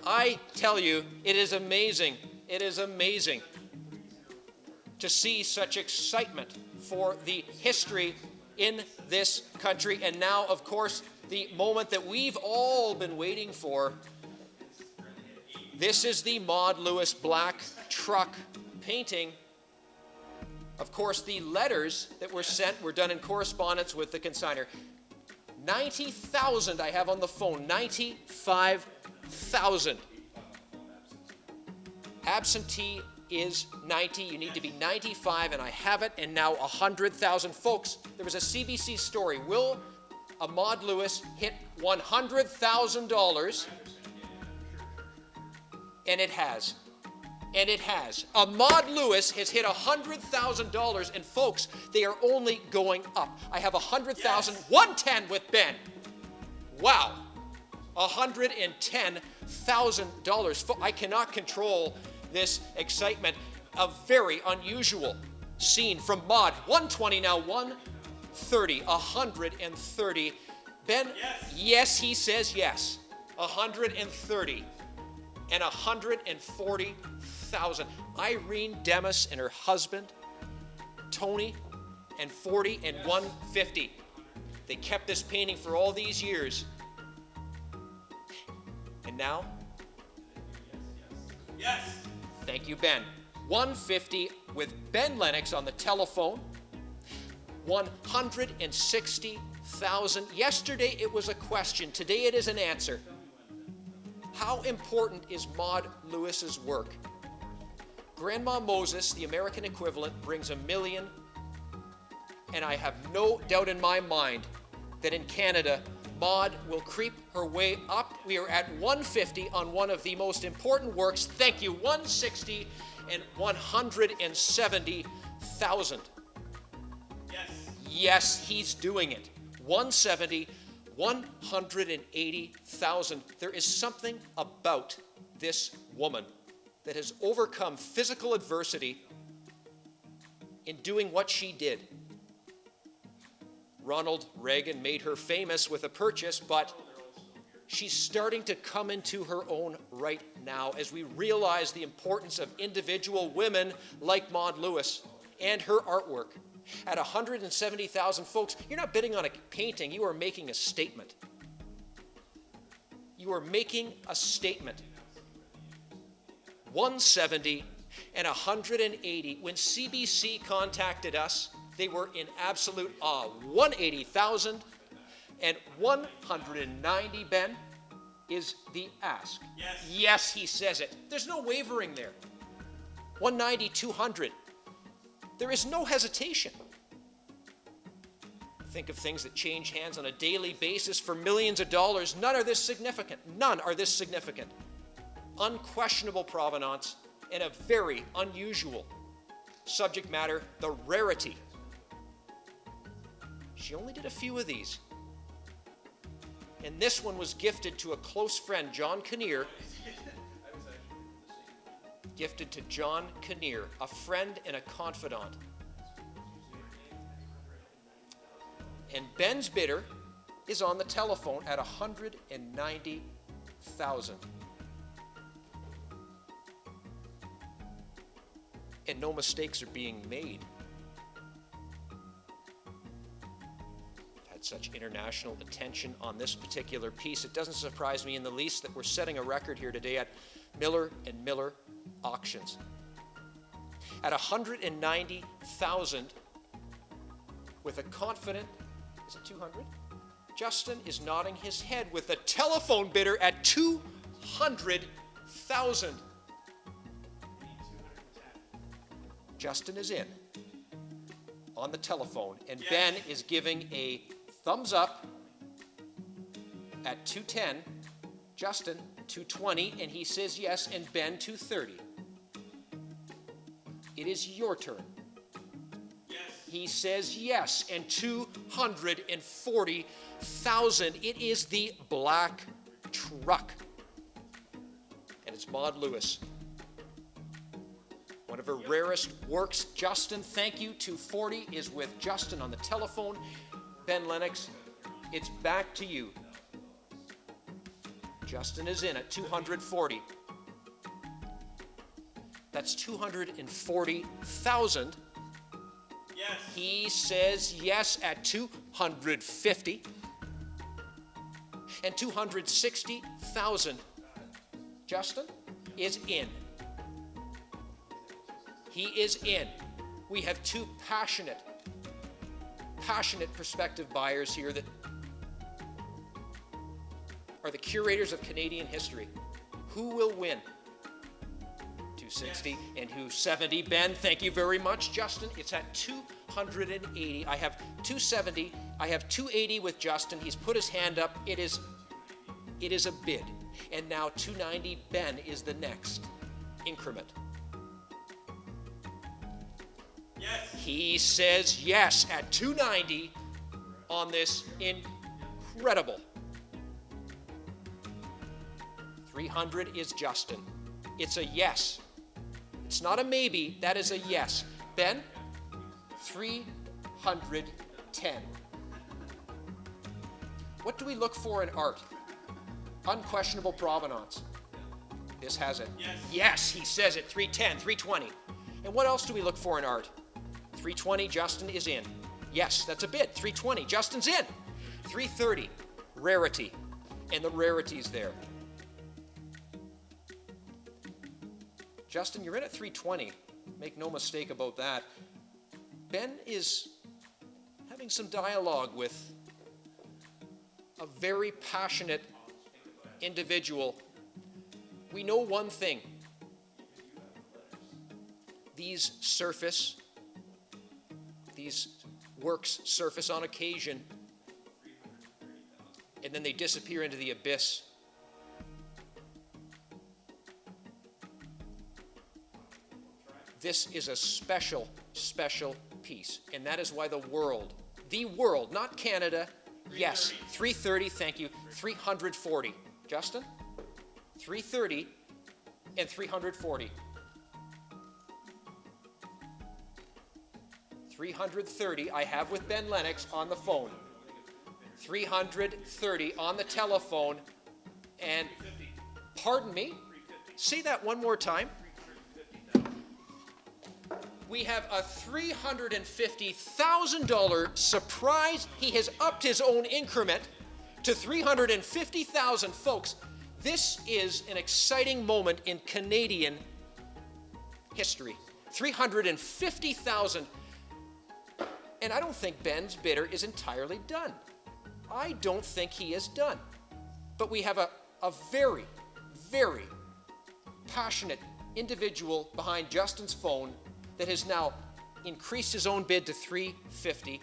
I tell you, it is amazing. It is amazing to see such excitement for the history in this country. And now, of course, the moment that we've all been waiting for. This is the Maud Lewis black truck painting. Of course, the letters that were sent were done in correspondence with the consignor. 90,000 I have on the phone, 95,000. Absentee is 90, you need to be 95, and I have it, and now 100,000. Folks, there was a CBC story. Will a Maud Lewis hit $100,000? And it has. And it has. A Maud Lewis has hit $100,000, and folks, they are only going up. I have 100,000, yes. 110 with Ben. Wow. $110,000. I cannot control this excitement. A very unusual scene from Maud. 120 now, 130, 130. Ben, yes, he says yes. 130 and 140,000. Irene Demas and her husband, Tony, and 40 and 150. They kept this painting for all these years. And now? Yes. Thank you, Ben. 150 with Ben Lennox on the telephone. 160,000. Yesterday it was a question. Today it is an answer. How important is Maud Lewis's work? Grandma Moses, the American equivalent, brings $1 million. And I have no doubt in my mind that in Canada, Maud will creep her way up. We are at 150 on one of the most important works. Thank you. 160 and 170,000. Yes. Yes, he's doing it. 170, 180,000. There is something about this woman that has overcome physical adversity in doing what she did. Ronald Reagan made her famous with a purchase, but she's starting to come into her own right now as we realize the importance of individual women like Maud Lewis and her artwork. At 170,000, folks, you're not bidding on a painting, you are making a statement. You are making a statement. 170 and 180. When CBC contacted us, they were in absolute awe. 180,000 and 190, Ben, is the ask. Yes. Yes, he says it. There's no wavering there. 190, 200. There is no hesitation. Think of things that change hands on a daily basis for millions of dollars. None are this significant. None are this significant. Unquestionable provenance and a very unusual subject matter, the rarity. She only did a few of these. And this one was gifted to a close friend, John Kinnear. Gifted to John Kinnear, a friend and a confidant. And Ben's bidder is on the telephone at 190,000. And no mistakes are being made. Had such international attention on this particular piece. It doesn't surprise me in the least that we're setting a record here today at Miller and Miller Auctions. At 190,000, with a confident, is it 200? Justin is nodding his head with a telephone bidder at 200,000. Justin is in on the telephone, and yes. Ben is giving a thumbs up at 210. Justin, 220, and he says yes, and Ben, 230. It is your turn. Yes. He says yes, and 240,000. It is the black truck. And it's Maud Lewis. One of her rarest works. Justin, thank you. 240 is with Justin on the telephone. Ben Lennox It's back to you. Justin is in at 240. That's 240,000. Yes. He says yes at 250. And 260,000. Justin is in. He is in. We have two passionate prospective buyers here that are the curators of Canadian history. Who will win? 260 and who 70? Ben, thank you very much. Justin, it's at 280. I have 270. I have 280 with Justin. He's put his hand up. It is a bid. And now 290. Ben is the next increment. Yes. He says yes at 290 on this incredible. 300 is Justin. It's a yes. It's not a maybe, that is a yes. Ben, 310. What do we look for in art? Unquestionable provenance. This has it. Yes. Yes, he says it. 310, 320. And what else do we look for in art? 320, Justin is in. Yes, that's a bid. 320, Justin's in. 330, rarity. And the rarity's there. Justin, you're in at 320. Make no mistake about that. Ben is having some dialogue with a very passionate individual. We know one thing. These works surface on occasion, and then they disappear into the abyss. This is a special, special piece, and that is why the world, not Canada, yes, 330, thank you, 340. Justin? 330 and 340. 330, I have with Ben Lennox on the phone. 330 on the telephone, and pardon me, say that one more time. We have a $350,000 surprise. He has upped his own increment to $350,000. Folks, this is an exciting moment in Canadian history. $350,000. And I don't think Ben's bidder is entirely done. I don't think he is done. But we have a very, very passionate individual behind Justin's phone that has now increased his own bid to $350,000.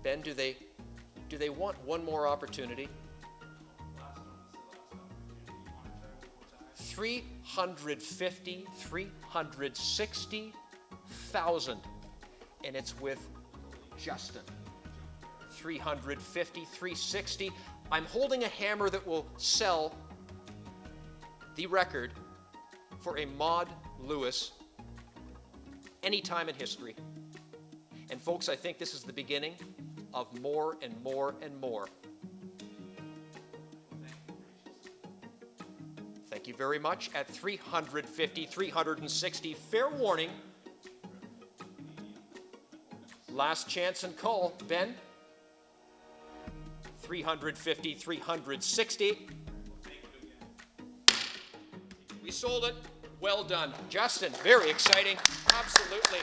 Ben, do they want one more opportunity? 350, 360,000, and it's with Justin. 350, 360. I'm holding a hammer that will sell the record for a Maud Lewis anytime in history. And folks, I think this is the beginning of more and more and more. Thank you very much. At 350, 360, fair warning. Last chance and call. Ben? 350, 360. We sold it. Well done. Justin, very exciting. Absolutely.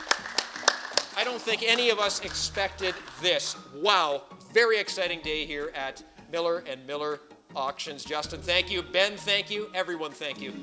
I don't think any of us expected this. Wow. Very exciting day here at Miller and Miller Auctions. Justin, thank you. Ben, thank you. Everyone, thank you.